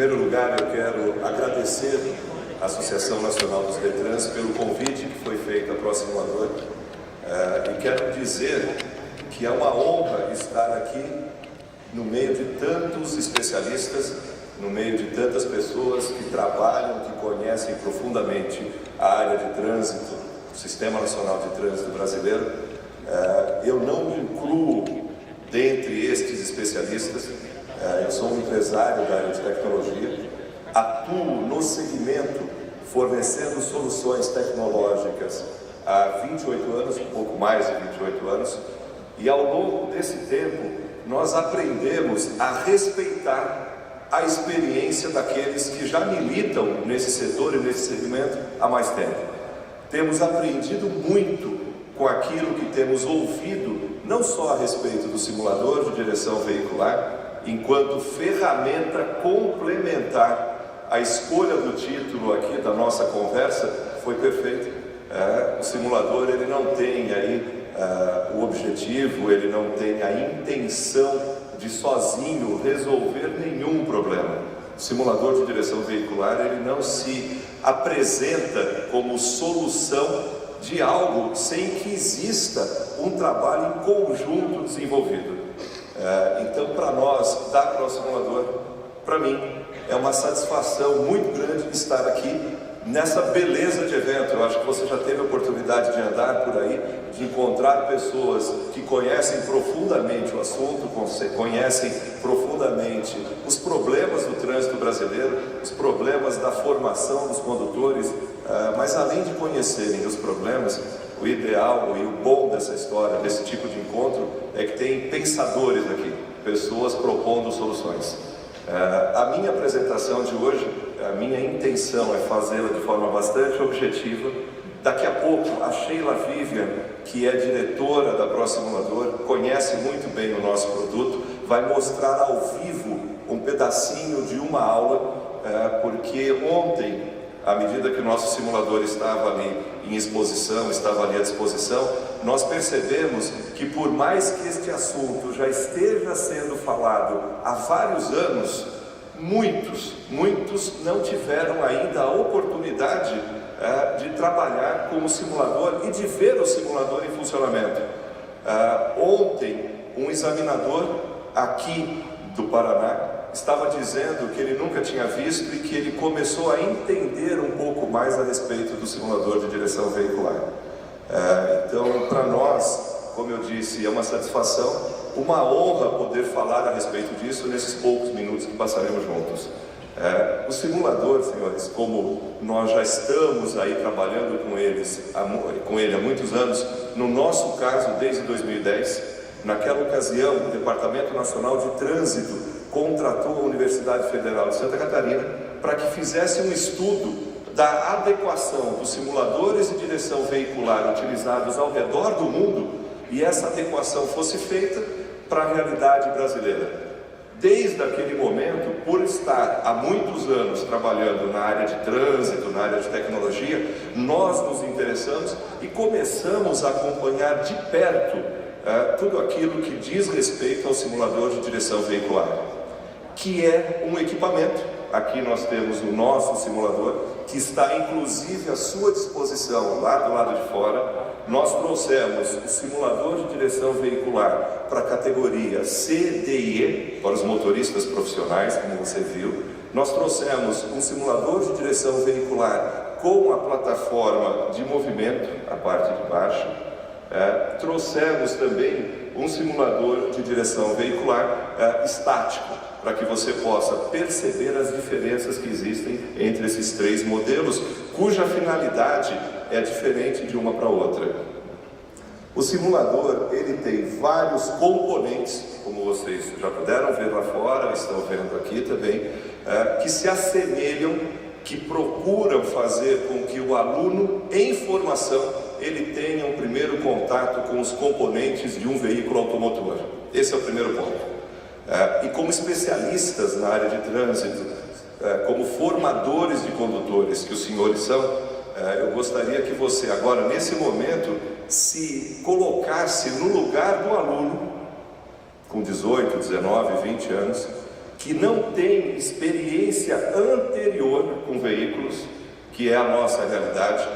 primeiro lugar, eu quero agradecer à Associação Nacional dos Detrans pelo convite que foi feito à ProSimulador e quero dizer que é uma honra estar aqui no meio de tantos especialistas, no meio de tantas pessoas que trabalham, que conhecem profundamente a área de trânsito, o Sistema Nacional de Trânsito brasileiro. Eu não me incluo dentre estes especialistas. Eu sou um empresário da área de tecnologia, atuo no segmento fornecendo soluções tecnológicas há 28 anos, um pouco mais de 28 anos, e ao longo desse tempo nós aprendemos a respeitar a experiência daqueles que já militam nesse setor e nesse segmento há mais tempo. Temos aprendido muito com aquilo que temos ouvido, não só a respeito do simulador de direção veicular, enquanto ferramenta complementar. A escolha do título aqui da nossa conversa foi perfeita. O simulador, ele não tem aí o objetivo, ele não tem a intenção de sozinho resolver nenhum problema. O simulador de direção veicular, ele não se apresenta como solução de algo sem que exista um trabalho em conjunto desenvolvido. Então, para nós, da ProSimulador, para mim, é uma satisfação muito grande estar aqui nessa beleza de evento. Eu acho que você já teve a oportunidade de andar por aí, de encontrar pessoas que conhecem profundamente o assunto, conhecem profundamente os problemas do trânsito brasileiro, os problemas da formação dos condutores, mas além de conhecerem os problemas, o ideal e o bom dessa história, desse tipo de encontro, é que tem pensadores aqui, pessoas propondo soluções. A minha apresentação de hoje, a minha intenção é fazê-la de forma bastante objetiva. Daqui a pouco, a Sheila Vivian, que é diretora da ProSimulador, conhece muito bem o nosso produto, vai mostrar ao vivo um pedacinho de uma aula, porque ontem, à medida que o nosso simulador estava ali em exposição, estava ali à disposição, nós percebemos que por mais que este assunto já esteja sendo falado há vários anos, muitos não tiveram ainda a oportunidade de trabalhar com o simulador e de ver o simulador em funcionamento. Ontem, um examinador aqui do Paraná estava dizendo que ele nunca tinha visto e que ele começou a entender um pouco mais a respeito do simulador de direção veicular. Então, para nós, como eu disse, é uma satisfação, uma honra poder falar a respeito disso nesses poucos minutos que passaremos juntos. O simulador, senhores, como nós já estamos aí trabalhando com ele há muitos anos, no nosso caso desde 2010, naquela ocasião o Departamento Nacional de Trânsito contratou a Universidade Federal de Santa Catarina para que fizesse um estudo da adequação dos simuladores de direção veicular utilizados ao redor do mundo e essa adequação fosse feita para a realidade brasileira. Desde aquele momento, por estar há muitos anos trabalhando na área de trânsito, na área de tecnologia, nós nos interessamos e começamos a acompanhar de perto tudo aquilo que diz respeito ao simulador de direção veicular, que é um equipamento. Aqui nós temos o nosso simulador, que está inclusive à sua disposição lá do lado de fora. Nós trouxemos o simulador de direção veicular para a categoria C, D e E, para os motoristas profissionais, como você viu. Nós trouxemos um simulador de direção veicular com a plataforma de movimento, a parte de baixo. Trouxemos também um simulador de direção veicular estático, para que você possa perceber as diferenças que existem entre esses três modelos, cuja finalidade é diferente de uma para outra. O simulador, ele tem vários componentes, como vocês já puderam ver lá fora, estão vendo aqui também, que se assemelham, que procuram fazer com que o aluno, em formação, ele tenha um primeiro contato com os componentes de um veículo automotor. Esse é o primeiro ponto. E como especialistas na área de trânsito, como formadores de condutores que os senhores são, eu gostaria que você agora, nesse momento, se colocasse no lugar do aluno, com 18, 19, 20 anos, que não tem experiência anterior com veículos, que é a nossa realidade.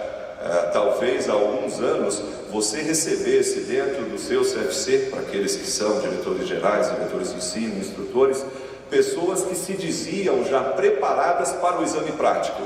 Talvez há alguns anos você recebesse dentro do seu CFC, para aqueles que são diretores gerais, diretores de ensino, instrutores, pessoas que se diziam já preparadas para o exame prático.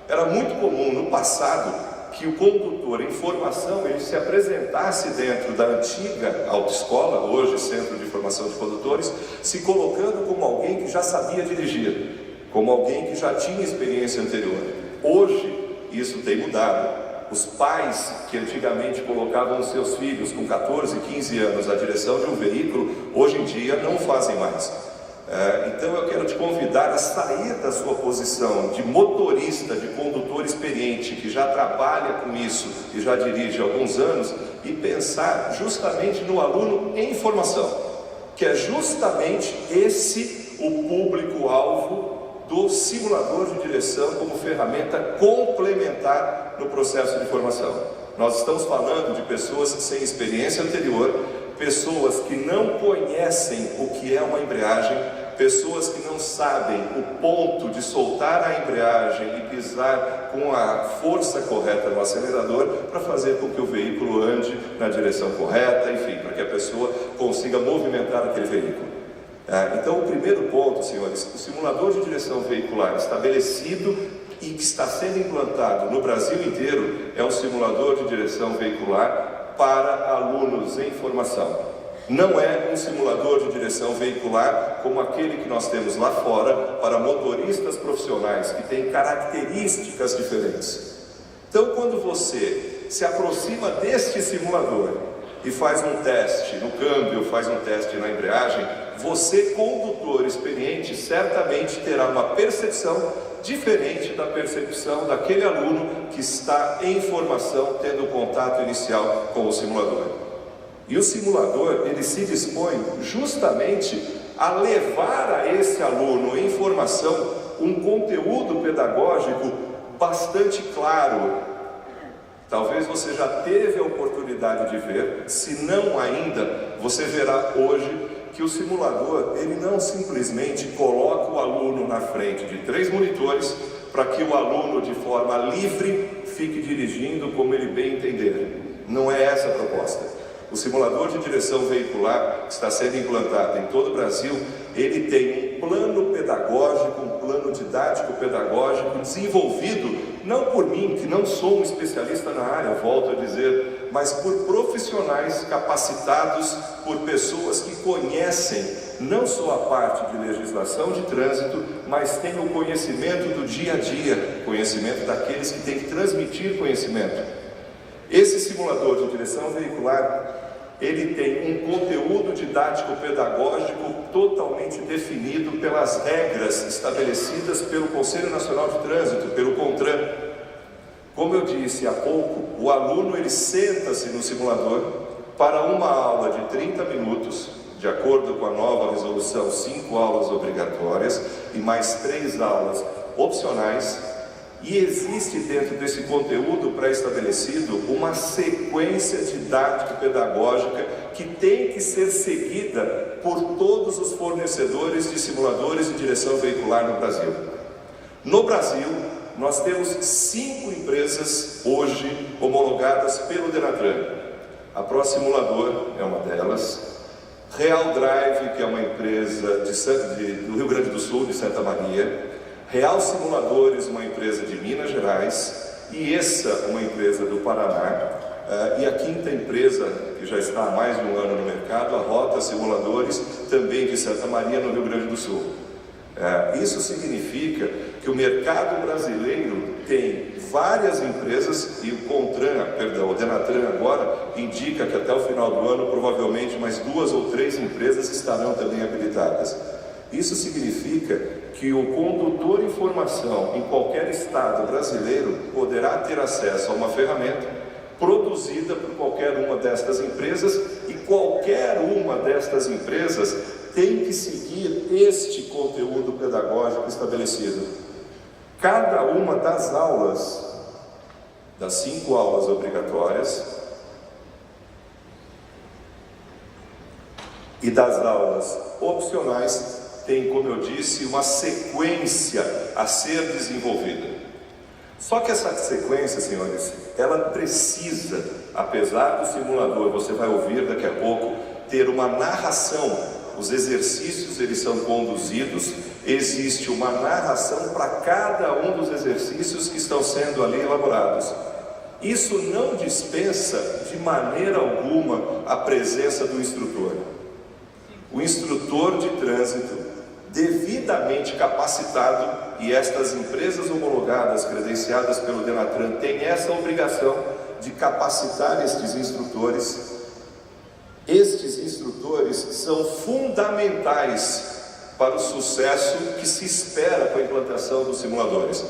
Era muito comum no passado que o condutor em formação ele se apresentasse dentro da antiga autoescola, hoje Centro de Formação de Condutores, se colocando como alguém que já sabia dirigir, como alguém que já tinha experiência anterior. Hoje isso tem mudado. Os pais que antigamente colocavam os seus filhos com 14, 15 anos à direção de um veículo, hoje em dia não fazem mais. Então eu quero te convidar a sair da sua posição de motorista, de condutor experiente, que já trabalha com isso e já dirige há alguns anos, e pensar justamente no aluno em formação, que é justamente esse o público-alvo do simulador de direção como ferramenta complementar no processo de formação. Nós estamos falando de pessoas sem experiência anterior, pessoas que não conhecem o que é uma embreagem, pessoas que não sabem o ponto de soltar a embreagem e pisar com a força correta no acelerador para fazer com que o veículo ande na direção correta, enfim, para que a pessoa consiga movimentar aquele veículo. Então, o primeiro ponto, senhores, o simulador de direção veicular estabelecido e que está sendo implantado no Brasil inteiro é um simulador de direção veicular para alunos em formação. Não é um simulador de direção veicular como aquele que nós temos lá fora para motoristas profissionais que têm características diferentes. Então, quando você se aproxima deste simulador e faz um teste no câmbio, faz um teste na embreagem, você, condutor experiente, certamente terá uma percepção diferente da percepção daquele aluno que está em formação, tendo contato inicial com o simulador. E o simulador, ele se dispõe justamente a levar a esse aluno em formação um conteúdo pedagógico bastante claro. Talvez você já teve a oportunidade de ver, se não ainda, você verá hoje que o simulador, ele não simplesmente coloca o aluno na frente de 3 monitores para que o aluno, de forma livre, fique dirigindo como ele bem entender. Não é essa a proposta. O simulador de direção veicular que está sendo implantado em todo o Brasil, ele tem um plano pedagógico, um plano didático pedagógico desenvolvido, não por mim, que não sou um especialista na área, volto a dizer, mas por profissionais capacitados, por pessoas que conhecem não só a parte de legislação de trânsito, mas têm o conhecimento do dia a dia, conhecimento daqueles que têm que transmitir conhecimento. Esse simulador de direção veicular, ele tem um conteúdo didático-pedagógico totalmente definido pelas regras estabelecidas pelo Conselho Nacional de Trânsito, pelo CONTRAN. Como eu disse há pouco, o aluno ele senta-se no simulador para uma aula de 30 minutos, de acordo com a nova resolução, 5 aulas obrigatórias e mais 3 aulas opcionais. E existe dentro desse conteúdo pré-estabelecido uma sequência didático-pedagógica que tem que ser seguida por todos os fornecedores de simuladores de direção veicular no Brasil. No Brasil, nós temos 5 empresas hoje homologadas pelo Denatran. A ProSimulador é uma delas, Real Drive, que é uma empresa do Rio Grande do Sul, de Santa Maria, Real Simuladores, uma empresa de Minas Gerais, e ESSA, uma empresa do Paraná, e a 5ª empresa, que já está há mais de um ano no mercado, a Rota Simuladores, também de Santa Maria, no Rio Grande do Sul. Isso significa que o mercado brasileiro tem várias empresas, e o Denatran agora indica que até o final do ano, provavelmente mais 2 ou 3 empresas estarão também habilitadas. Isso significa que o condutor em formação em qualquer estado brasileiro poderá ter acesso a uma ferramenta produzida por qualquer uma destas empresas, e qualquer uma destas empresas tem que seguir este conteúdo pedagógico estabelecido. Cada uma das aulas, das 5 aulas obrigatórias e das aulas opcionais, tem, como eu disse, uma sequência a ser desenvolvida. Só que essa sequência, senhores, ela precisa, apesar do simulador, você vai ouvir daqui a pouco, ter uma narração. Os exercícios, eles são conduzidos, existe uma narração para cada um dos exercícios que estão sendo ali elaborados. Isso não dispensa de maneira alguma a presença do instrutor. O instrutor de trânsito, devidamente capacitado, e estas empresas homologadas, credenciadas pelo Denatran, têm essa obrigação de capacitar estes instrutores. Estes instrutores são fundamentais para o sucesso que se espera com a implantação dos simuladores.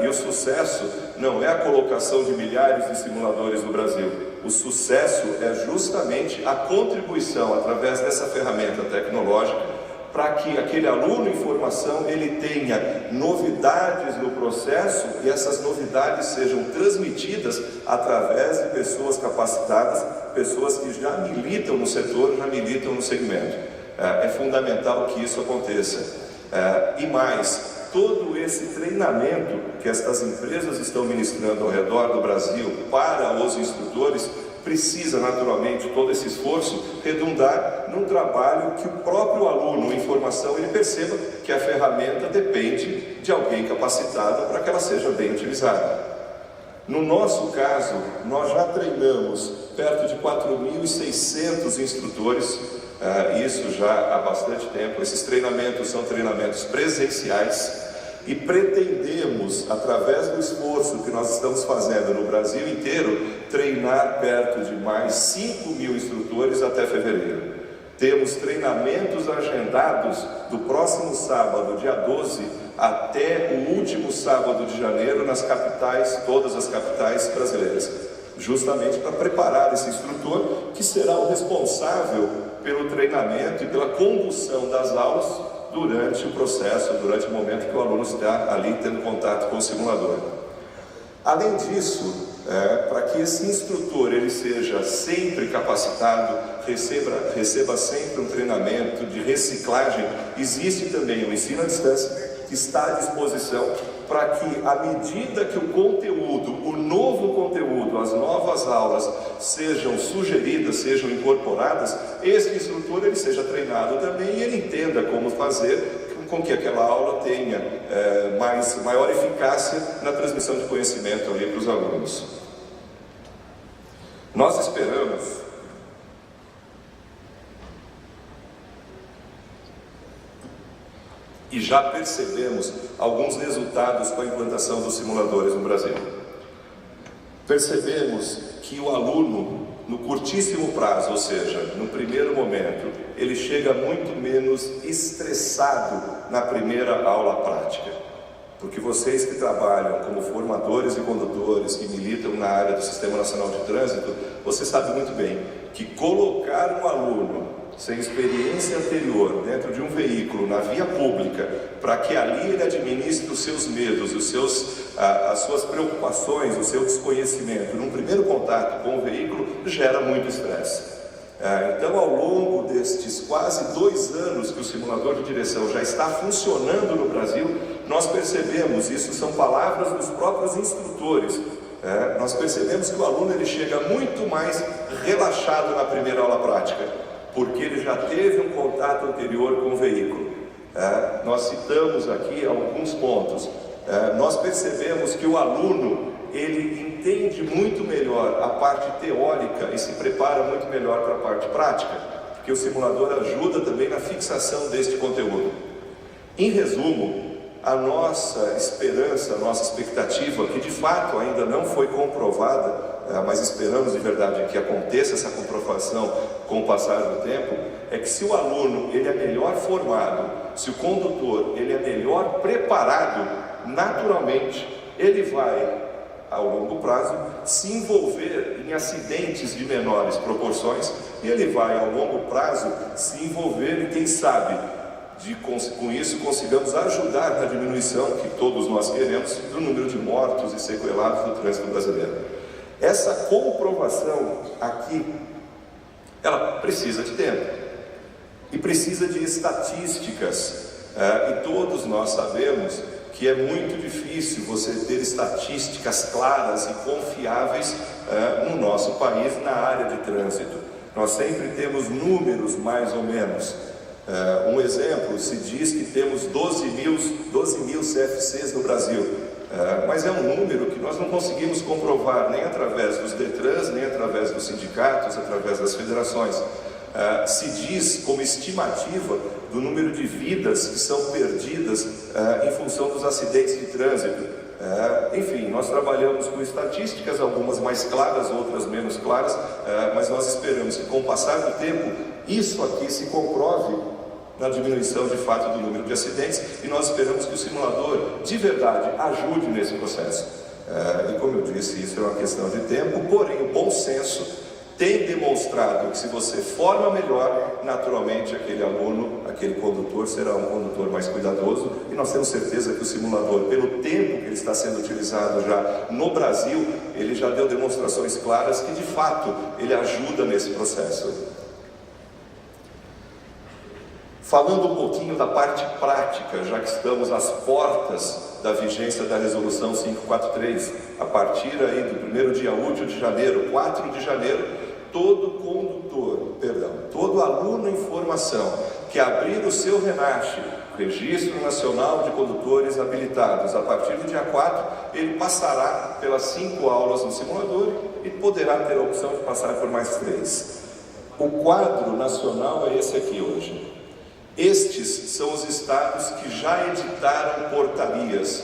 E o sucesso não é a colocação de milhares de simuladores no Brasil. O sucesso é justamente a contribuição, através dessa ferramenta tecnológica, para que aquele aluno em formação ele tenha novidades no processo e essas novidades sejam transmitidas através de pessoas capacitadas, pessoas que já militam no setor, já militam no segmento. É fundamental que isso aconteça. E mais, todo esse treinamento que estas empresas estão ministrando ao redor do Brasil para os instrutores, precisa naturalmente, todo esse esforço, redundar num trabalho que o próprio aluno em formação, ele perceba que a ferramenta depende de alguém capacitado para que ela seja bem utilizada. No nosso caso, nós já treinamos perto de 4.600 instrutores, isso já há bastante tempo. Esses treinamentos são treinamentos presenciais, e pretendemos, através do esforço que nós estamos fazendo no Brasil inteiro, treinar perto de mais 5.000 instrutores até fevereiro. Temos treinamentos agendados do próximo sábado, dia 12, até o último sábado de janeiro, nas capitais, todas as capitais brasileiras, justamente para preparar esse instrutor, que será o responsável pelo treinamento e pela condução das aulas durante o processo, durante o momento que o aluno está ali tendo contato com o simulador. Além disso, para que esse instrutor ele seja sempre capacitado, receba sempre um treinamento de reciclagem, existe também o ensino à distância, que está à disposição para que, à medida que o conteúdo, o novo conteúdo, as novas aulas sejam sugeridas, sejam incorporadas, esse instrutor ele seja treinado também e ele entenda como fazer com que aquela aula tenha maior eficácia na transmissão de conhecimento ali para os alunos. Nós esperamos e já percebemos alguns resultados com a implantação dos simuladores no Brasil. Percebemos que o aluno, no curtíssimo prazo, ou seja, no primeiro momento, ele chega muito menos estressado na primeira aula prática. Porque vocês que trabalham como formadores e condutores, que militam na área do Sistema Nacional de Trânsito, você sabe muito bem que colocar um aluno sem experiência anterior dentro de um veículo na via pública, para que ali ele administre os seus medos, as suas preocupações, o seu desconhecimento, num primeiro contato com o veículo, gera muito estresse. Então, ao longo destes quase 2 anos que o simulador de direção já está funcionando no Brasil, nós percebemos, isso são palavras dos próprios instrutores, nós percebemos que o aluno ele chega muito mais relaxado na primeira aula prática, porque ele já teve um contato anterior com o veículo. Nós citamos aqui alguns pontos. Nós percebemos que o aluno, ele entende muito melhor a parte teórica e se prepara muito melhor para a parte prática, porque o simulador ajuda também na fixação deste conteúdo. Em resumo, a nossa esperança, a nossa expectativa, que de fato ainda não foi comprovada, mas esperamos de verdade que aconteça essa comprovação com o passar do tempo, é que se o aluno ele é melhor formado, se o condutor ele é melhor preparado, naturalmente ele vai, ao longo prazo, se envolver em acidentes de menores proporções, e ele vai, ao longo prazo, se envolver em, quem sabe, com isso consigamos ajudar na diminuição, que todos nós queremos, do número de mortos e sequelados do trânsito brasileiro. Essa comprovação aqui, ela precisa de tempo. e precisa de estatísticas, e todos nós sabemos que é muito difícil você ter estatísticas claras e confiáveis no nosso país na área de trânsito. Nós sempre temos números mais ou menos. Um exemplo, se diz que temos 12 mil CFCs no Brasil, mas é um número que nós não conseguimos comprovar nem através dos DETRANs, nem através dos sindicatos, através das federações. Se diz como estimativa do número de vidas que são perdidas em função dos acidentes de trânsito. Enfim, nós trabalhamos com estatísticas, algumas mais claras, outras menos claras, mas nós esperamos que com o passar do tempo, isso aqui se comprove na diminuição de fato do número de acidentes, e nós esperamos que o simulador, de verdade, ajude nesse processo. E como eu disse, isso é uma questão de tempo, porém o bom senso tem demonstrado que se você forma melhor, naturalmente aquele aluno, aquele condutor será um condutor mais cuidadoso, e nós temos certeza que o simulador, pelo tempo que ele está sendo utilizado já no Brasil, ele já deu demonstrações claras que de fato ele ajuda nesse processo. Falando um pouquinho da parte prática, já que estamos às portas da vigência da Resolução 543, a partir aí do primeiro dia útil de janeiro, 4 de janeiro, todo aluno em formação que abrir o seu RENACH, Registro Nacional de Condutores Habilitados, a partir do dia 4, ele passará pelas 5 aulas no simulador e poderá ter a opção de passar por mais 3. O quadro nacional é esse aqui hoje. Estes são os estados que já editaram portarias,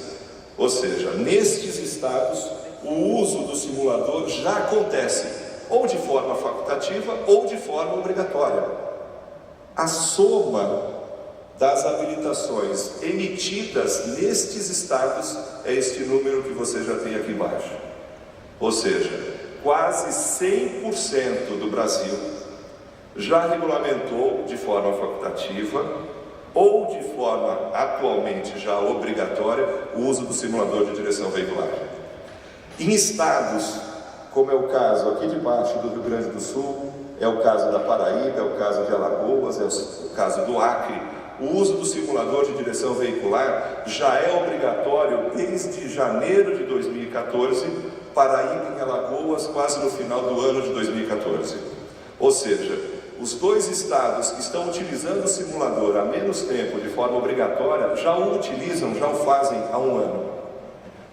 ou seja, nestes estados o uso do simulador já acontece, ou de forma facultativa ou de forma obrigatória. A soma das habilitações emitidas nestes estados é este número que você já tem aqui embaixo. Ou seja, quase 100% do Brasil já regulamentou de forma facultativa ou de forma atualmente já obrigatória o uso do simulador de direção veicular. Em estados, como é o caso aqui de baixo do Rio Grande do Sul, é o caso da Paraíba, é o caso de Alagoas, é o caso do Acre, o uso do simulador de direção veicular já é obrigatório desde janeiro de 2014, Paraíba e Alagoas quase no final do ano de 2014. Ou seja, os dois estados que estão utilizando o simulador há menos tempo de forma obrigatória já o utilizam, já o fazem há um ano.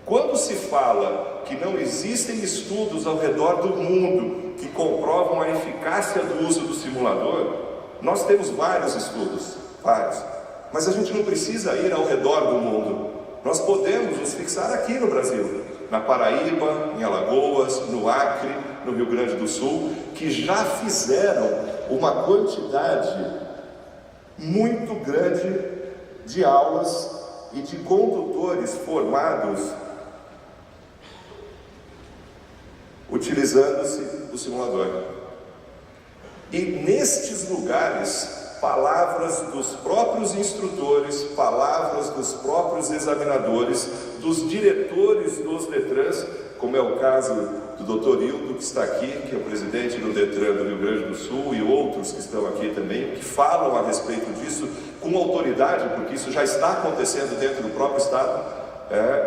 Quando se fala que não existem estudos ao redor do mundo que comprovam a eficácia do uso do simulador, nós temos vários estudos, vários, mas a gente não precisa ir ao redor do mundo. Nós podemos nos fixar aqui no Brasil, na Paraíba, em Alagoas, no Acre, no Rio Grande do Sul, que já fizeram uma quantidade muito grande de aulas e de condutores formados utilizando-se do simulador. E nestes lugares, palavras dos próprios instrutores, palavras dos próprios examinadores, dos diretores dos DETRANs, como é o caso do Dr. Hildo, que está aqui, que é o presidente do DETRAN do Rio Grande do Sul, e outros que estão aqui também, que falam a respeito disso com autoridade, porque isso já está acontecendo dentro do próprio Estado.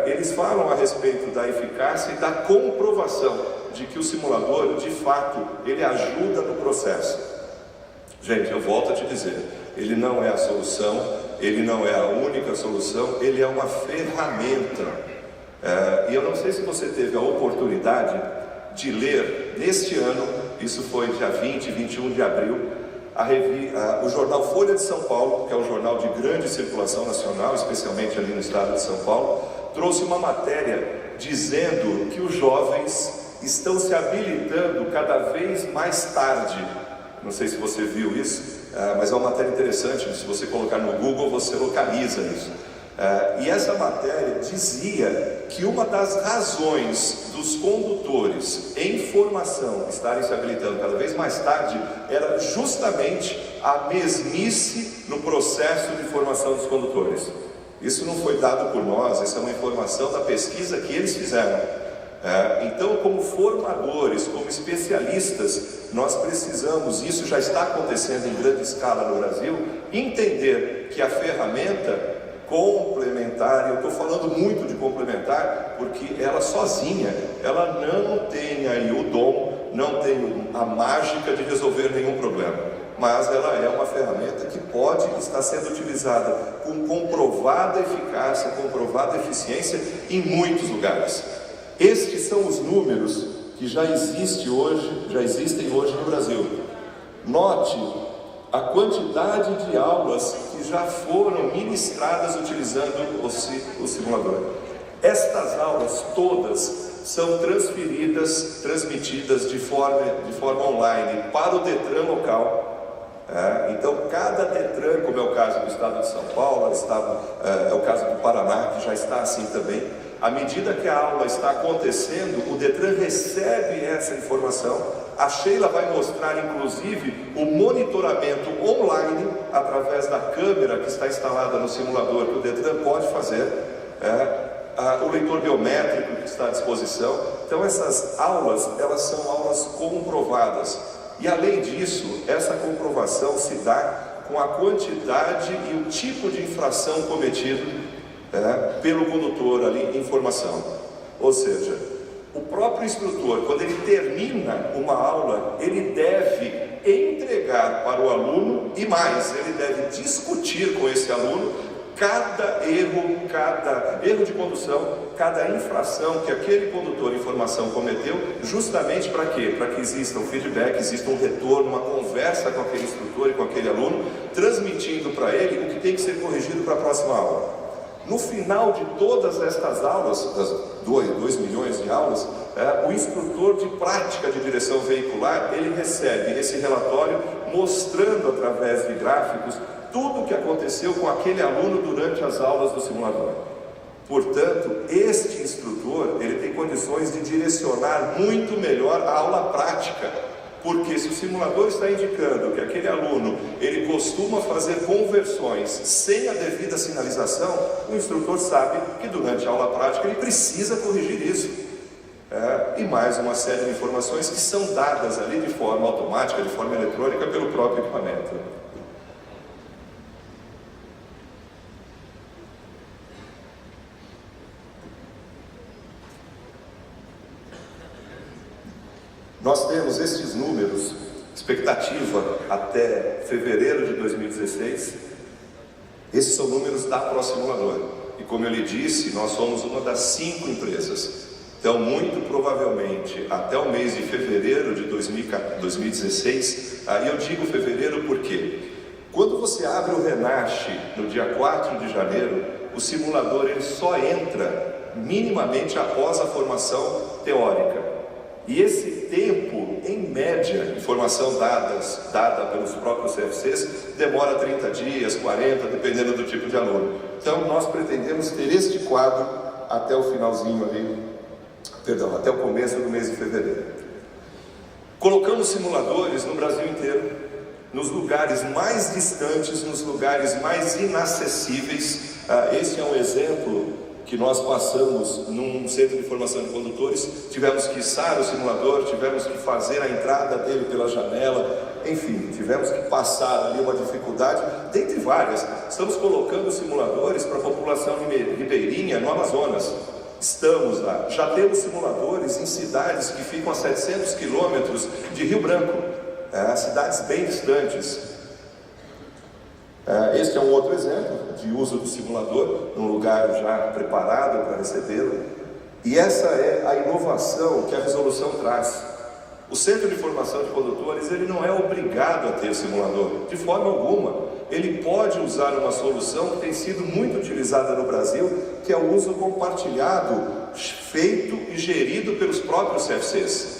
Eles falam a respeito da eficácia e da comprovação de que o simulador, de fato, ele ajuda no processo. Gente, eu volto a te dizer, ele não é a solução, ele não é a única solução, ele é uma ferramenta. E eu não sei se você teve a oportunidade de ler, neste ano, isso foi dia 20 e 21 de abril, o jornal Folha de São Paulo, que é um jornal de grande circulação nacional, especialmente ali no estado de São Paulo, trouxe uma matéria dizendo que os jovens estão se habilitando cada vez mais tarde. Não sei se você viu isso, mas é uma matéria interessante, se você colocar no Google você localiza isso. E essa matéria dizia que uma das razões dos condutores em formação estarem se habilitando cada vez mais tarde era justamente a mesmice no processo de formação dos condutores. Isso não foi dado por nós, isso é uma informação da pesquisa que eles fizeram. Então, como formadores, como especialistas, nós precisamos, isso já está acontecendo em grande escala no Brasil, entender que a ferramenta complementar, eu estou falando muito de complementar, porque ela sozinha, ela não tem aí o dom, não tem a mágica de resolver nenhum problema, mas ela é uma ferramenta que pode estar sendo utilizada com comprovada eficácia, comprovada eficiência em muitos lugares. Estes são os números que já existem hoje no Brasil. Note a quantidade de aulas que já foram ministradas utilizando o simulador. Estas aulas todas são transmitidas de forma online para o Detran local. Então, cada Detran, como é o caso do estado de São Paulo, é o caso do Paraná, que já está assim também, à medida que a aula está acontecendo, o Detran recebe essa informação. A Sheila vai mostrar, inclusive, o monitoramento online, através da câmera que está instalada no simulador, que o Detran pode fazer, o leitor biométrico que está à disposição. Então, essas aulas, elas são aulas comprovadas. E, além disso, essa comprovação se dá com a quantidade e o tipo de infração cometido pelo condutor ali em formação. Ou seja, o próprio instrutor, quando ele termina uma aula, ele deve entregar para o aluno, e mais, ele deve discutir com esse aluno cada erro de condução, cada infração que aquele condutor em formação cometeu, justamente para quê? Para que exista um feedback, exista um retorno, uma conversa com aquele instrutor e com aquele aluno, transmitindo para ele o que tem que ser corrigido para a próxima aula. No final de todas estas aulas, das 2 milhões de aulas, o instrutor de prática de direção veicular, ele recebe esse relatório mostrando através de gráficos tudo o que aconteceu com aquele aluno durante as aulas do simulador. Portanto, este instrutor, ele tem condições de direcionar muito melhor a aula prática, porque se o simulador está indicando que aquele aluno, ele costuma fazer conversões sem a devida sinalização, o instrutor sabe que durante a aula prática ele precisa corrigir isso. E mais uma série de informações que são dadas ali de forma automática, de forma eletrônica, pelo próprio equipamento. Nós temos estes números, expectativa até fevereiro de 2016, esses são números da ProSimulador. E como eu lhe disse, nós somos uma das 5 empresas. Então, muito provavelmente, até o mês de fevereiro de 2016, aí eu digo fevereiro porque quando você abre o Renasce no dia 4 de janeiro, o simulador ele só entra minimamente após a formação teórica. E esse tempo, em média, informação dada pelos próprios CFCs, demora 30 dias, 40, dependendo do tipo de aluno. Então, nós pretendemos ter este quadro até o finalzinho ali, até o começo do mês de fevereiro. Colocamos simuladores no Brasil inteiro, nos lugares mais distantes, nos lugares mais inacessíveis. Esse é um exemplo que nós passamos num centro de formação de condutores. Tivemos que içar o simulador, tivemos que fazer a entrada dele pela janela, enfim, tivemos que passar ali uma dificuldade, dentre várias. Estamos colocando simuladores para a população ribeirinha no Amazonas. Estamos lá, já temos simuladores em cidades que ficam a 700 quilômetros de Rio Branco, cidades bem distantes. Este é um outro exemplo de uso do simulador num lugar já preparado para recebê-lo. E essa é a inovação que a resolução traz. O Centro de Formação de Condutores, ele não é obrigado a ter simulador, de forma alguma. Ele pode usar uma solução que tem sido muito utilizada no Brasil, que é o uso compartilhado, feito e gerido pelos próprios CFCs.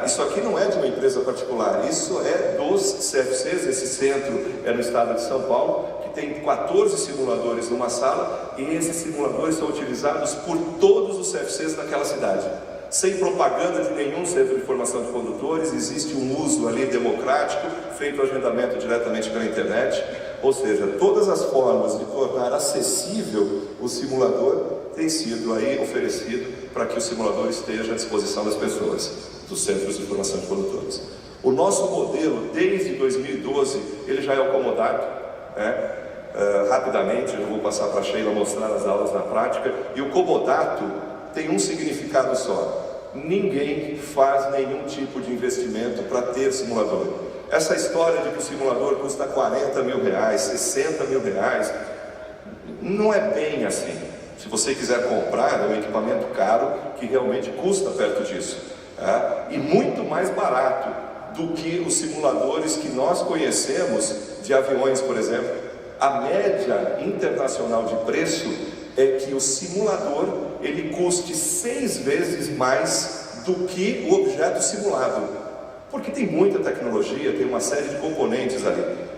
Isso aqui não é de uma empresa particular, isso é dos CFCs. Esse centro é no estado de São Paulo, que tem 14 simuladores numa sala, e esses simuladores são utilizados por todos os CFCs daquela cidade. Sem propaganda de nenhum centro de formação de condutores, existe um uso ali democrático, feito o agendamento diretamente pela internet, ou seja, todas as formas de tornar acessível o simulador têm sido aí oferecido para que o simulador esteja à disposição das pessoas, dos centros de formação de condutores. O nosso modelo, desde 2012, ele já é o comodato, né? Rapidamente, eu vou passar para a Sheila mostrar as aulas na prática. E o comodato tem um significado só: ninguém faz nenhum tipo de investimento para ter simulador. Essa história de que o simulador custa 40 mil reais, 60 mil reais, não é bem assim. Se você quiser comprar, é um equipamento caro que realmente custa perto disso, e muito mais barato do que os simuladores que nós conhecemos de aviões, por exemplo. A média internacional de preço é que o simulador ele custe 6 vezes mais do que o objeto simulado, porque tem muita tecnologia, tem uma série de componentes ali.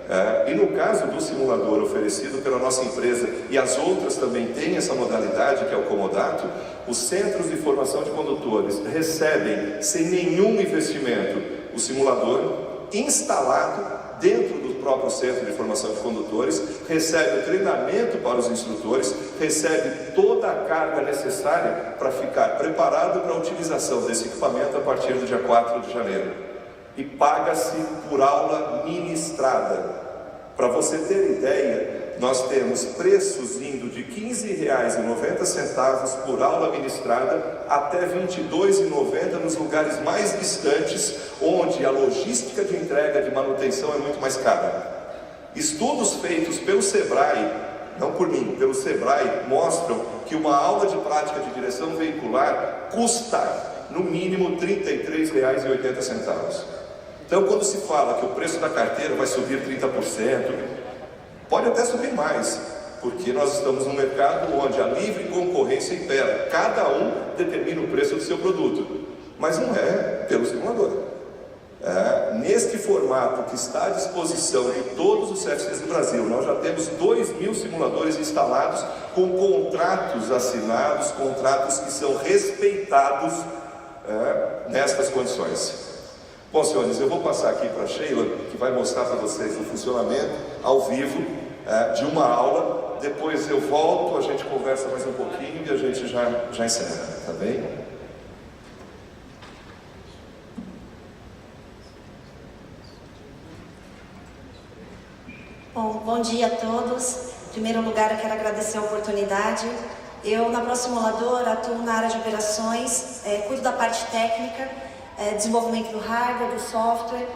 E no caso do simulador oferecido pela nossa empresa, e as outras também têm essa modalidade que é o comodato, os centros de formação de condutores recebem sem nenhum investimento o simulador instalado dentro do próprio centro de formação de condutores, recebe o treinamento para os instrutores, recebe toda a carga necessária para ficar preparado para a utilização desse equipamento a partir do dia 4 de janeiro. E paga-se por aula ministrada. Para você ter ideia, nós temos preços indo de R$ 15,90 por aula ministrada até R$ 22,90 nos lugares mais distantes, onde a logística de entrega de manutenção é muito mais cara. Estudos feitos pelo Sebrae, não por mim, pelo Sebrae, mostram que uma aula de prática de direção veicular custa no mínimo R$ 33,80. Então, quando se fala que o preço da carteira vai subir 30%, pode até subir mais, porque nós estamos num mercado onde a livre concorrência impera. Cada um determina o preço do seu produto, mas não é pelo simulador. Neste formato que está à disposição de todos os CFCs do Brasil, nós já temos 2.000 simuladores instalados com contratos assinados, contratos que são respeitados nestas condições. Bom, senhores, eu vou passar aqui para a Sheila, que vai mostrar para vocês o funcionamento ao vivo de uma aula. Depois eu volto, a gente conversa mais um pouquinho e a gente já encerra, tá bem? Bom dia a todos. Em primeiro lugar, eu quero agradecer a oportunidade. Eu, na ProSimulador, atuo na área de operações, cuido da parte técnica, desenvolvimento do hardware, do software.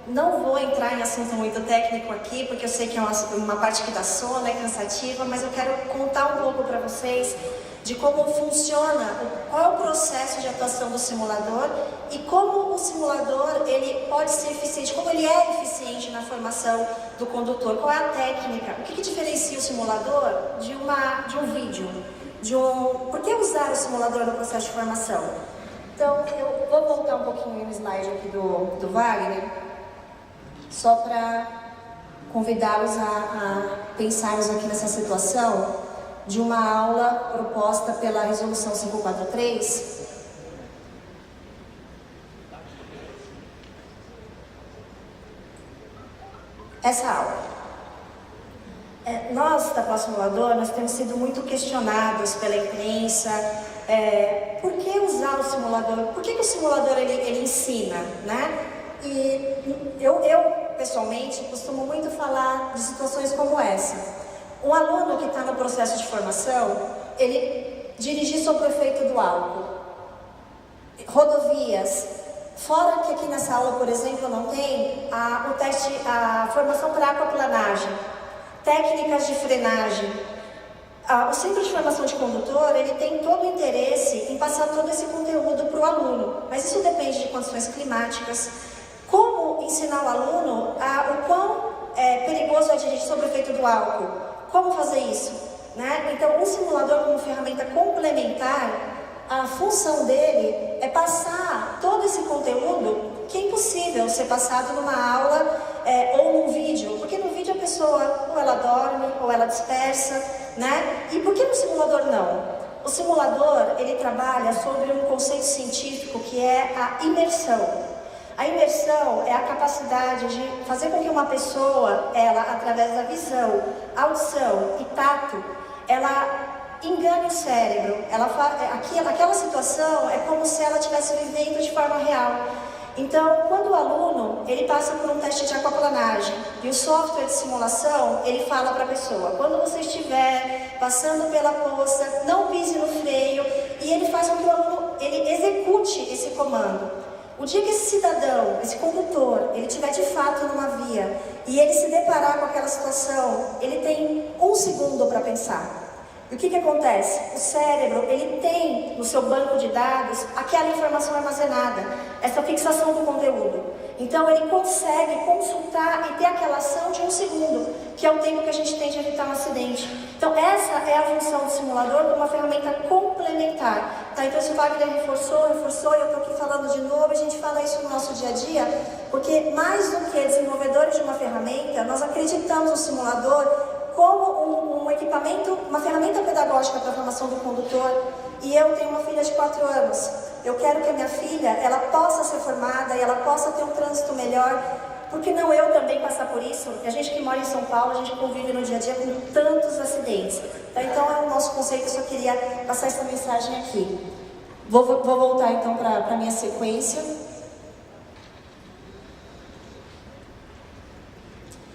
Não vou entrar em assunto muito técnico aqui, porque eu sei que é uma parte que dá sono, é cansativa, mas eu quero contar um pouco para vocês de como funciona, qual é o processo de atuação do simulador e como o simulador ele pode ser eficiente, como ele é eficiente na formação do condutor, qual é a técnica, o que diferencia o simulador de um vídeo, por que usar o simulador no processo de formação? Então, eu vou voltar um pouquinho no slide aqui do Wagner, só para convidá-los a pensarmos aqui nessa situação de uma aula proposta pela Resolução 543. Essa aula. Nós, da ProSimulador, nós temos sido muito questionados pela imprensa. Por que usar o simulador? Por que o simulador ele ensina, né? E eu, pessoalmente, costumo muito falar de situações como essa. Um aluno que está no processo de formação, ele dirigir sob o efeito do álcool, rodovias, fora que aqui nessa aula, por exemplo, não tem a formação para aquaplanagem, técnicas de frenagem. O Centro de Formação de Condutor, ele tem todo o interesse em passar todo esse conteúdo para o aluno, mas isso depende de condições climáticas. Como ensinar o aluno o quão perigoso é dirigir sob o efeito do álcool? Como fazer isso? Né? Então, um simulador como ferramenta complementar, a função dele é passar todo esse conteúdo que é impossível ser passado numa aula ou num vídeo, porque no vídeo a pessoa ou ela dorme ou ela dispersa, né? E por que no simulador não? O simulador, ele trabalha sobre um conceito científico que é a imersão. A imersão é a capacidade de fazer com que uma pessoa, ela, através da visão, audição e tato, ela engane o cérebro. Aquela situação é como se ela estivesse vivendo de forma real. Então, quando o aluno, ele passa por um teste de aquaplanagem e o software de simulação, ele fala para a pessoa, quando você estiver passando pela poça, não pise no freio, e ele faz com que o aluno, ele execute esse comando. O dia que esse cidadão, esse condutor, ele estiver de fato numa via e ele se deparar com aquela situação, ele tem 1 segundo para pensar. E o que acontece? O cérebro, ele tem no seu banco de dados aquela informação armazenada, essa fixação do conteúdo. Então ele consegue consultar e ter aquela ação de 1 segundo, que é o tempo que a gente tem de evitar um acidente. Então essa é a função do simulador como uma ferramenta complementar. Tá? Então se o Wagner reforçou, e eu estou aqui falando de novo, a gente fala isso no nosso dia a dia, porque mais do que desenvolvedores de uma ferramenta, nós acreditamos no simulador como um equipamento, uma ferramenta pedagógica para a formação do condutor. E eu tenho uma filha de 4 anos. Eu quero que a minha filha, ela possa ser formada e ela possa ter um trânsito melhor. Por que não eu também passar por isso? A gente que mora em São Paulo, a gente convive no dia a dia com tantos acidentes. Então é o nosso conceito, eu só queria passar essa mensagem aqui. Vou voltar então para a minha sequência.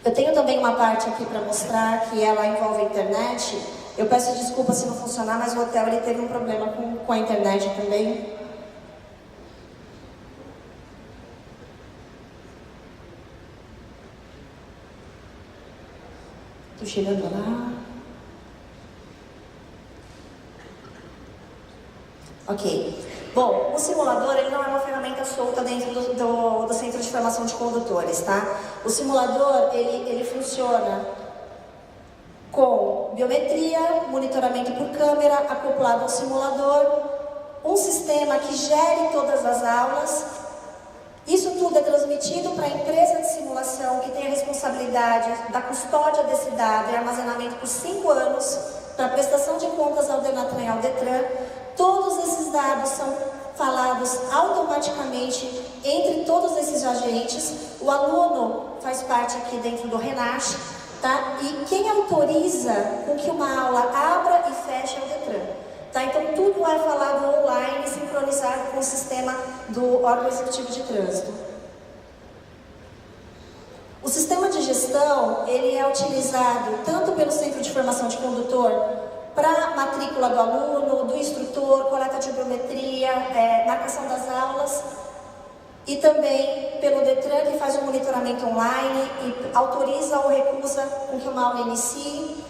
Eu tenho também uma parte aqui para mostrar que ela envolve a internet. Eu peço desculpa se não funcionar, mas o hotel ele teve um problema com a internet também. Estou chegando lá. Ok. Bom, o simulador ele não é uma ferramenta solta dentro do Centro de Formação de Condutores, tá? O simulador ele funciona com biometria, monitoramento por câmera, acoplado ao simulador, um sistema que gere todas as aulas. Isso tudo é transmitido para a empresa de simulação, que tem a responsabilidade da custódia desse dado e armazenamento por 5 anos, para prestação de contas ao Denatran e ao Detran. Todos esses dados são falados automaticamente entre todos esses agentes. O aluno faz parte aqui dentro do RENASH, tá? E quem autoriza com que uma aula abra e feche é o Detran. Tá? Então tudo é falado online, sincronizado com o sistema do órgão executivo de trânsito. O sistema de gestão, ele é utilizado tanto pelo Centro de Formação de Condutor, para matrícula do aluno, do instrutor, coleta de biometria, marcação das aulas, e também pelo Detran, que faz o monitoramento online e autoriza ou recusa com que uma aula inicie,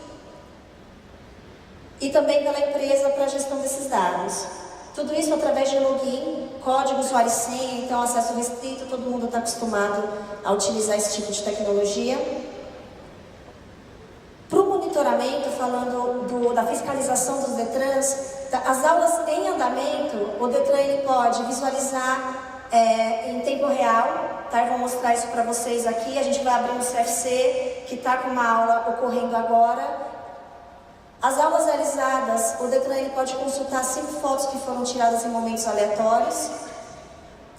e também pela empresa para a gestão desses dados. Tudo isso através de login, código, usuário e senha, então acesso restrito, todo mundo está acostumado a utilizar esse tipo de tecnologia. Para o monitoramento, falando da fiscalização dos Detrans, as aulas em andamento, o Detran ele pode visualizar em tempo real, tá? Eu vou mostrar isso para vocês aqui. A gente vai abrir um CFC que está com uma aula ocorrendo agora. As aulas realizadas, o Detran ele pode consultar 5 fotos que foram tiradas em momentos aleatórios.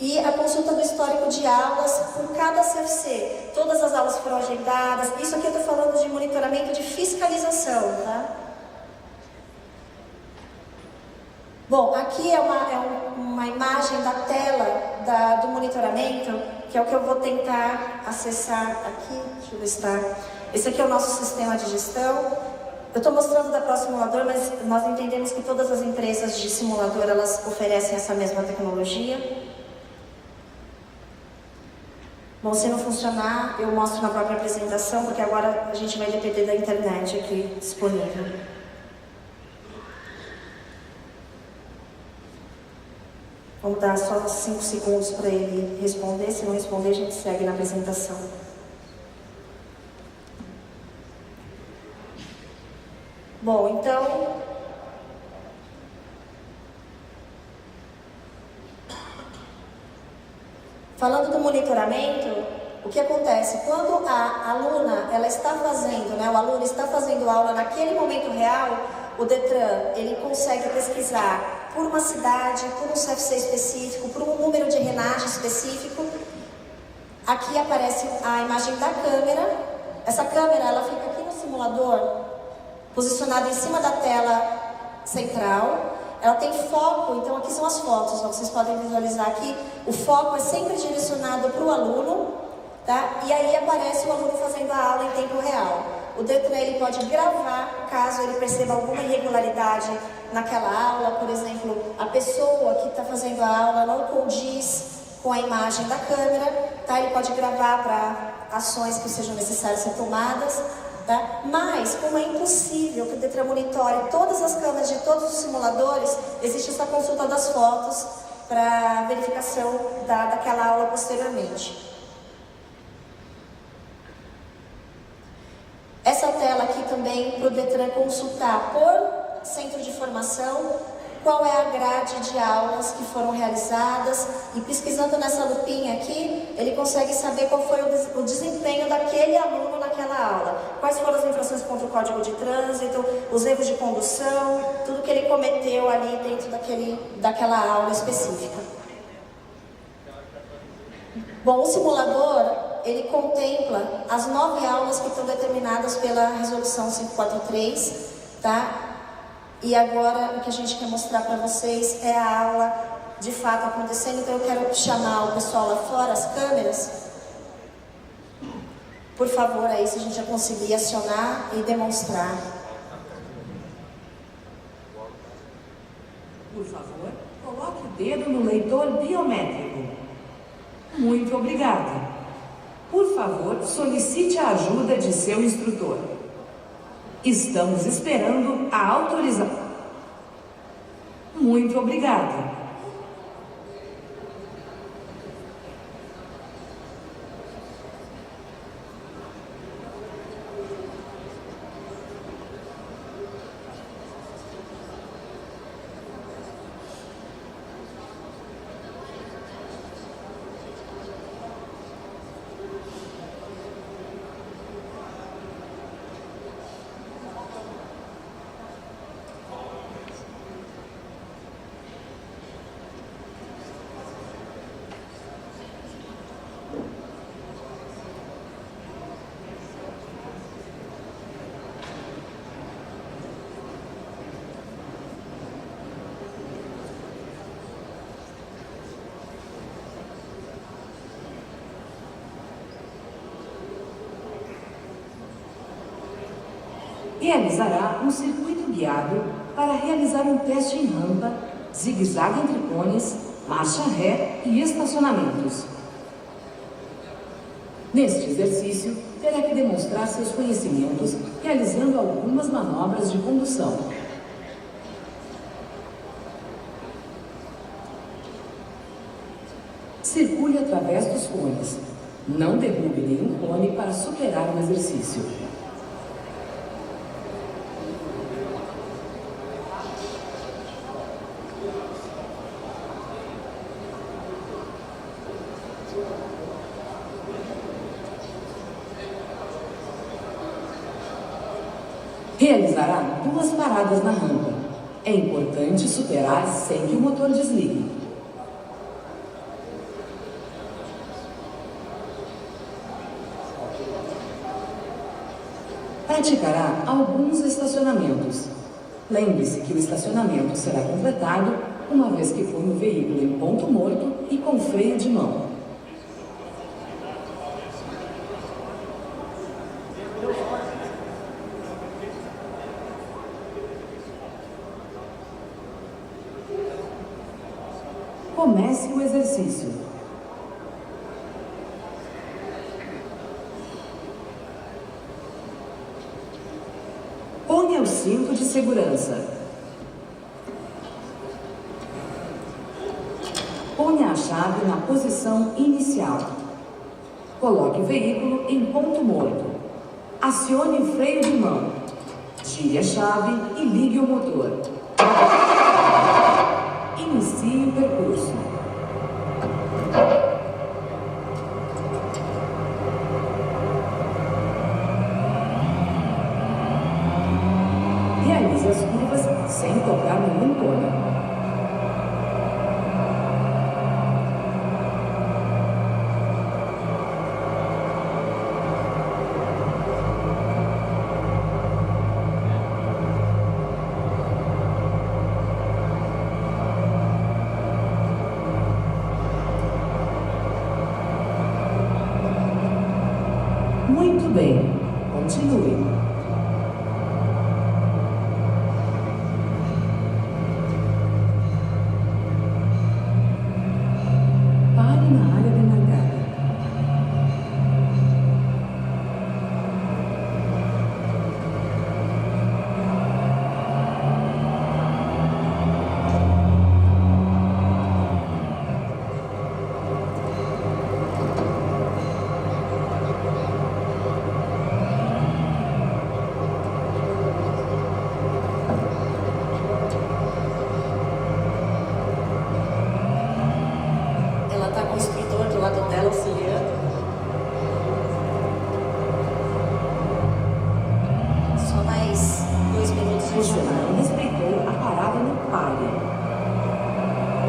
E a consulta do histórico de aulas por cada CFC. Todas as aulas foram agendadas. Isso aqui eu estou falando de monitoramento de fiscalização, tá? Bom, aqui é uma imagem da tela do monitoramento, que é o que eu vou tentar acessar aqui. Deixa eu ver se está. Esse aqui é o nosso sistema de gestão. Eu estou mostrando da ProSimulador, mas nós entendemos que todas as empresas de simulador, elas oferecem essa mesma tecnologia. Bom, se não funcionar, eu mostro na própria apresentação, porque agora a gente vai depender da internet aqui disponível. Vamos dar só 5 segundos para ele responder. Se não responder, a gente segue na apresentação. Bom, então... falando do monitoramento, o que acontece? Quando a aluna, ela está fazendo, o aluno está fazendo aula naquele momento real, o Detran, ele consegue pesquisar por uma cidade, por um CFC específico, por um número de RENASH específico. Aqui aparece a imagem da câmera. Essa câmera, ela fica aqui no simulador, posicionada em cima da tela central. ela tem foco, então aqui são as fotos, ó, vocês podem visualizar aqui, o foco é sempre direcionado para o aluno, tá? E aí aparece o aluno fazendo a aula em tempo real. O Detran ele pode gravar, caso ele perceba alguma irregularidade naquela aula, por exemplo, a pessoa que está fazendo a aula não condiz com a imagem da câmera, tá? Ele pode gravar para ações que sejam necessárias ser tomadas, tá? Mas, como é impossível que o Detran monitore todas as câmeras de todos os simuladores, existe essa consulta das fotos para verificação daquela aula posteriormente. Essa tela aqui também para o Detran consultar por centro de formação qual é a grade de aulas que foram realizadas, e pesquisando nessa lupinha aqui, ele consegue saber qual foi o desempenho daquele aluno naquela aula, quais foram as infrações contra o Código de Trânsito, os erros de condução, tudo que ele cometeu ali dentro daquela aula específica. Bom, o simulador, ele contempla as 9 aulas que estão determinadas pela Resolução 543, tá? E agora o que a gente quer mostrar para vocês é a aula de fato acontecendo, então eu quero chamar o pessoal lá fora, as câmeras. Por favor, aí se a gente já conseguir acionar e demonstrar. Por favor, coloque o dedo no leitor biométrico. Muito obrigada. Por favor, solicite a ajuda de seu instrutor. Estamos esperando a autorização. Muito obrigada. Realizará um circuito guiado para realizar um teste em rampa, zigue-zague entre cones, marcha ré e estacionamentos. Neste exercício, terá que demonstrar seus conhecimentos realizando algumas manobras de condução. Circule através dos cones. Não derrube nenhum cone para superar o exercício. Realizará 2 paradas na rampa. É importante superar sem que o motor desligue. Praticará alguns estacionamentos. Lembre-se que o estacionamento será completado uma vez que for no veículo em ponto morto e com freio de mão. Comece o exercício. Ponha o cinto de segurança. Ponha a chave na posição inicial. Coloque o veículo em ponto morto. Acione o freio de mão. Tire a chave e ligue o motor. Inicie o percurso. Realize as curvas sem tocar nenhum cone. bem. Continue. Pare na área demarcada. Ela está com o instrutor do lado dela auxiliando. Só mais 2 minutos de Você jornada. não respeitou a parada no pare.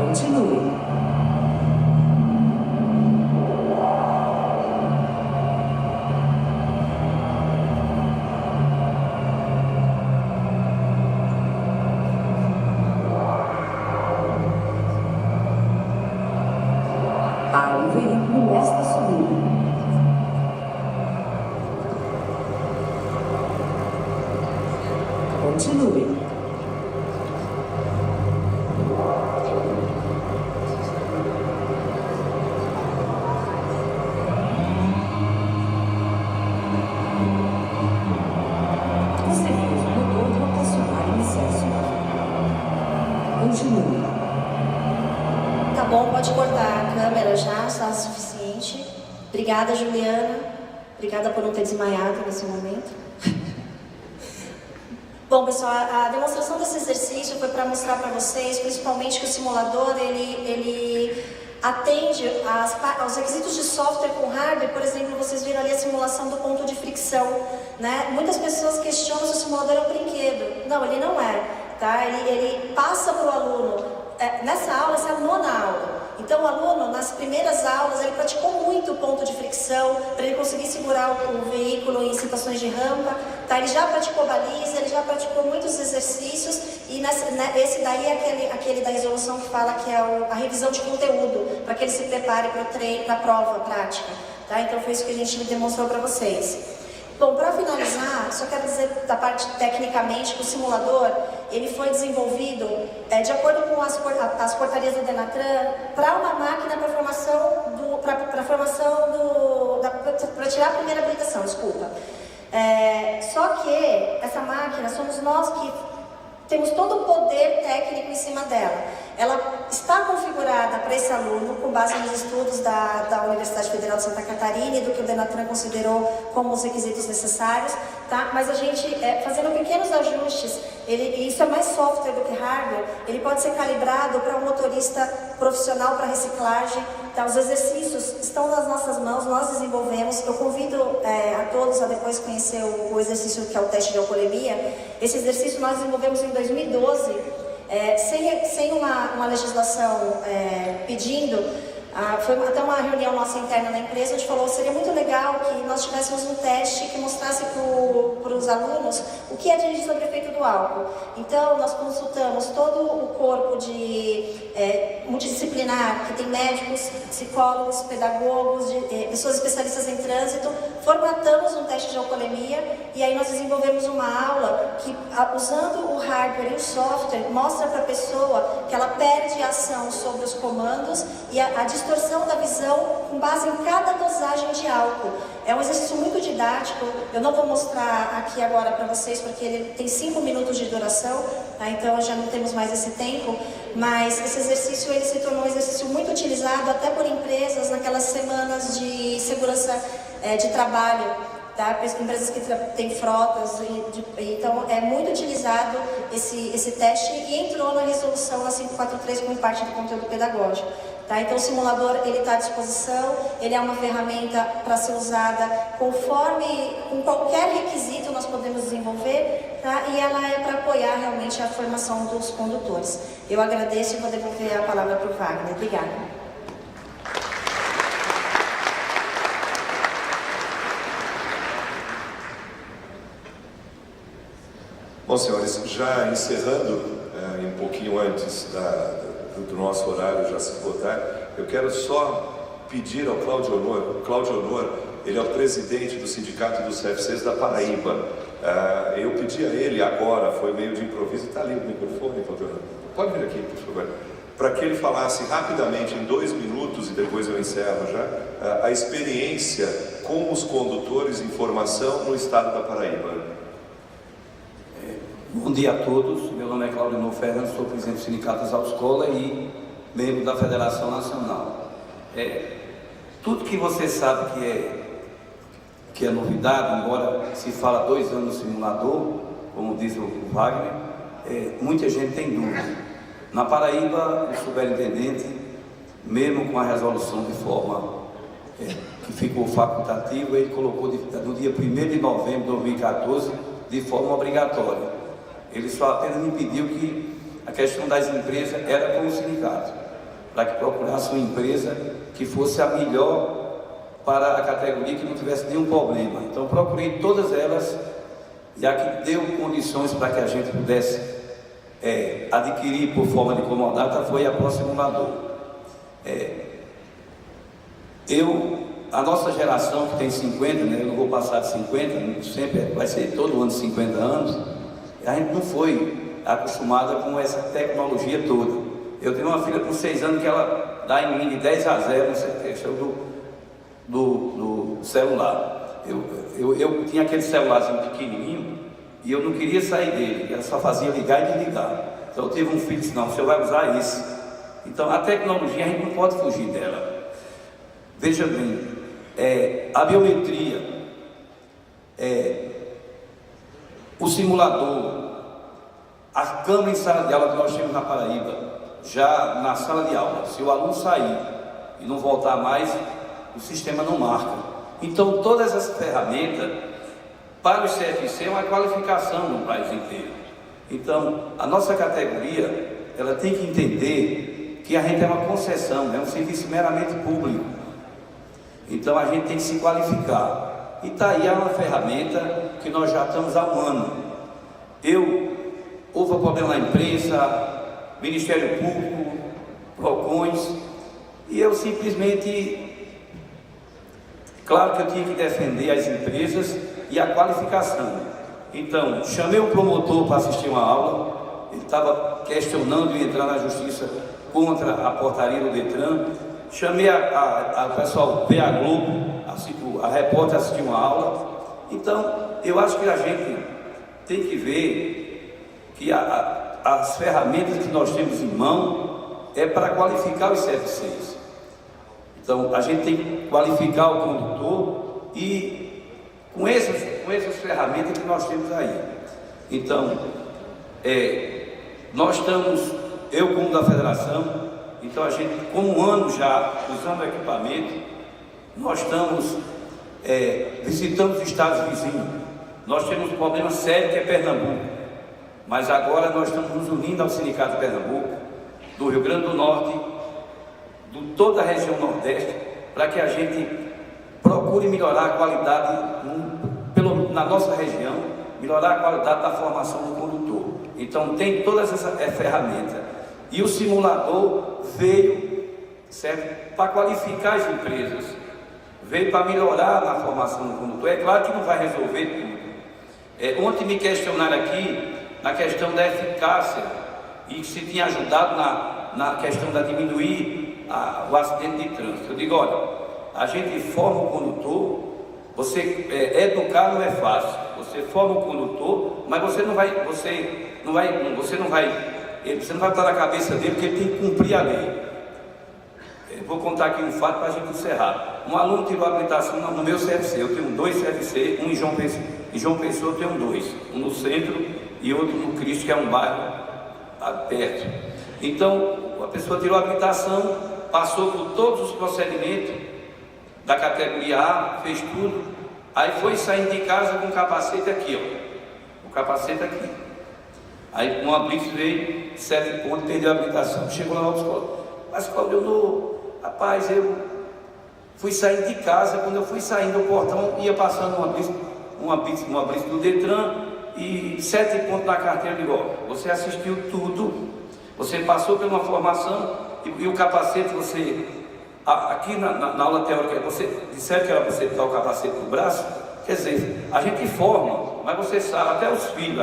Continue. Pare o veículo nesta subida. Continue. Você fez o motor rotacionar em excesso. Continue. Tá bom, pode cortar a câmera já, está o suficiente. Obrigada, Juliana. Obrigada por não ter desmaiado nesse momento. Bom, pessoal, a demonstração desse exercício foi para mostrar para vocês, principalmente, que o simulador ele atende aos requisitos de software com hardware. Por exemplo, vocês viram ali a simulação do ponto de fricção, né? Muitas pessoas questionam se o simulador é um brinquedo. Não, ele não é, tá? Ele passa para o aluno. Nessa aula, essa é a 9ª aula. Então, o aluno, nas primeiras aulas, ele praticou muito o ponto de fricção, para ele conseguir segurar o veículo em situações de rampa, tá? Ele já praticou baliza, ele já praticou muitos exercícios, e esse daí é aquele da resolução que fala que é a revisão de conteúdo, para que ele se prepare para o treino, para a prova prática, tá? Então, foi isso que a gente demonstrou para vocês. Bom, para finalizar, só quero dizer da parte tecnicamente que o simulador ele foi desenvolvido de acordo com as portarias do Denatran para uma máquina para para tirar a primeira habilitação, desculpa. Só que essa máquina somos nós que temos todo o poder técnico em cima dela. Ela está configurada para esse aluno com base nos estudos da Universidade Federal de Santa Catarina e do que o Denatran considerou como os requisitos necessários, tá? Mas a gente, fazendo pequenos ajustes, isso é mais software do que hardware, ele pode ser calibrado para um motorista profissional para reciclagem, tá? Os exercícios estão nas nossas mãos, nós desenvolvemos. Eu convido a todos a depois conhecer o exercício que é o teste de alcoolemia. Esse exercício nós desenvolvemos em 2012, sem uma legislação pedindo. Foi até uma reunião nossa interna na empresa, a gente falou que seria muito legal que nós tivéssemos um teste que mostrasse para os alunos o que é dirigir sob efeito do álcool. Então, nós consultamos todo o corpo multidisciplinar, que tem médicos, psicólogos, pedagogos, pessoas especialistas em trânsito, formatamos um teste de alcoolemia e aí nós desenvolvemos uma aula que, usando o hardware e o software, mostra para a pessoa que ela perde a ação sobre os comandos e a distorção da visão com base em cada dosagem de álcool. É um exercício muito didático, eu não vou mostrar aqui agora para vocês porque ele tem 5 minutos de duração, tá? Então já não temos mais esse tempo, mas esse exercício ele se tornou um exercício muito utilizado até por empresas naquelas semanas de segurança de trabalho, tá? Empresas que têm frotas, então é muito utilizado esse teste e entrou na resolução na 543 como parte do conteúdo pedagógico. Tá? Então o simulador ele está à disposição, ele é uma ferramenta para ser usada com qualquer requisito nós podemos desenvolver, tá? E ela é para apoiar realmente a formação dos condutores. Eu agradeço e vou devolver a palavra para o Wagner. Obrigada. Bom, senhores, já encerrando um pouquinho antes do nosso horário já se esgotar, eu quero só pedir ao Cláudio Honor ele é o presidente do Sindicato dos CFCs da Paraíba. Eu pedi a ele agora, foi meio de improviso, está ali o microfone, pode vir aqui, por favor, para que ele falasse rapidamente, em 2 minutos, e depois eu encerro já, a experiência com os condutores em formação no estado da Paraíba. Bom dia a todos, meu nome é Claudionor Fernandes, sou presidente do Sindicato das Autoescolas e membro da Federação Nacional. Tudo que você sabe que é novidade, embora se fala 2 anos no simulador, como diz o Wagner, muita gente tem dúvida. Na Paraíba, o superintendente, mesmo com a resolução de forma que ficou facultativa, ele colocou no dia 1º de novembro de 2014 de forma obrigatória. Ele só apenas me pediu que a questão das empresas era com o sindicato, para que procurasse uma empresa que fosse a melhor para a categoria, que não tivesse nenhum problema. Então procurei todas elas, já que deu condições para que a gente pudesse adquirir por forma de comodata, foi a ProSimulador. A nossa geração, que tem 50, né, eu não vou passar de 50, sempre vai ser todo ano 50 anos, a gente não foi acostumada com essa tecnologia toda. Eu tenho uma filha com 6 anos que ela dá em mim de 10 a 0 nessa questão do celular. Eu tinha aquele celularzinho pequenininho e eu não queria sair dele, ela só fazia ligar e desligar. Então eu tive um filho que disse, não, você vai usar isso. Então a tecnologia a gente não pode fugir dela. Veja bem, a biometria, o simulador, a câmera em sala de aula que nós temos na Paraíba, já na sala de aula, se o aluno sair e não voltar mais, o sistema não marca. Então todas essas ferramentas para o CFC é uma qualificação no país inteiro. Então a nossa categoria, ela tem que entender que a gente é uma concessão, é um serviço meramente público. Então a gente tem que se qualificar. E está aí uma ferramenta que nós já estamos há 1 ano. Houve um problema na imprensa, Ministério Público, PROCONs, e eu simplesmente, claro que eu tinha que defender as empresas e a qualificação. Então, chamei o promotor para assistir uma aula, ele estava questionando e entrar na justiça contra a portaria do Detran. Chamei a pessoal ver a Globo, a repórter assistir uma aula. Então, eu acho que a gente tem que ver que as ferramentas que nós temos em mão é para qualificar os CFCs. Então, a gente tem que qualificar o condutor e com essas ferramentas que nós temos aí. Então, nós estamos, eu como da federação, então a gente, como 1 ano já usando o equipamento, nós estamos visitando os estados vizinhos. Nós temos um problema sério que é Pernambuco, mas agora nós estamos nos unindo ao Sindicato de Pernambuco, do Rio Grande do Norte, de toda a região Nordeste, para que a gente procure melhorar a qualidade na nossa região, melhorar a qualidade da formação do condutor. Então tem todas essas ferramentas. E o simulador veio, certo, para qualificar as empresas, veio para melhorar na formação do condutor. É claro que não vai resolver tudo. Ontem me questionaram aqui na questão da eficácia e se tinha ajudado na questão da diminuir o acidente de trânsito. Eu digo, olha, a gente forma o condutor, educar não é fácil. Você forma o condutor, mas você não vai botar na cabeça dele que ele tem que cumprir a lei. Vou contar aqui um fato para a gente encerrar. Um aluno tirou a habilitação no meu CFC. Eu tenho 2 CFC, um em João Pessoa. Em João Pessoa eu tenho 2, um no centro e outro no Cristo, que é um bairro perto. Então, a pessoa tirou a habilitação, passou por todos os procedimentos da categoria A, fez tudo, aí foi saindo de casa com o capacete aqui, ó. O capacete aqui. Aí uma blitz veio, 7 pontos, perdeu a habilitação. Chegou na autoescola. Mas Claudionor, rapaz, eu fui saindo de casa, quando eu fui saindo do portão, ia passando uma blitz do Detran e 7 pontos na carteira. Eu digo, ó, você assistiu tudo, você passou por uma formação e o capacete você Aqui na aula teórica, você disseram que era você botar o capacete no braço, quer dizer, a gente forma, mas você sabe, até os filhos,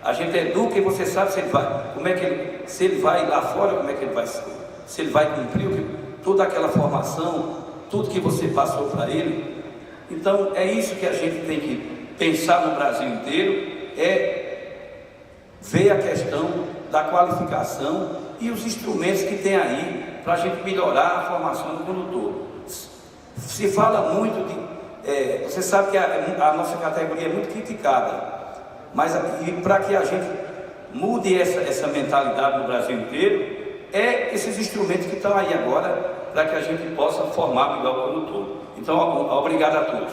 a gente educa e você sabe se ele vai, como é que ele, se ele vai lá fora, como é que ele vai, se ele vai cumprir toda aquela formação, tudo que você passou para ele. Então é isso que a gente tem que pensar no Brasil inteiro, é ver a questão da qualificação e os instrumentos que tem aí para a gente melhorar a formação do condutor. Se fala muito de, você sabe que a nossa categoria é muito criticada, mas para que a gente mude essa mentalidade no Brasil inteiro, é esses instrumentos que estão aí agora, para que a gente possa formar melhor o condutor. Então, obrigado a todos.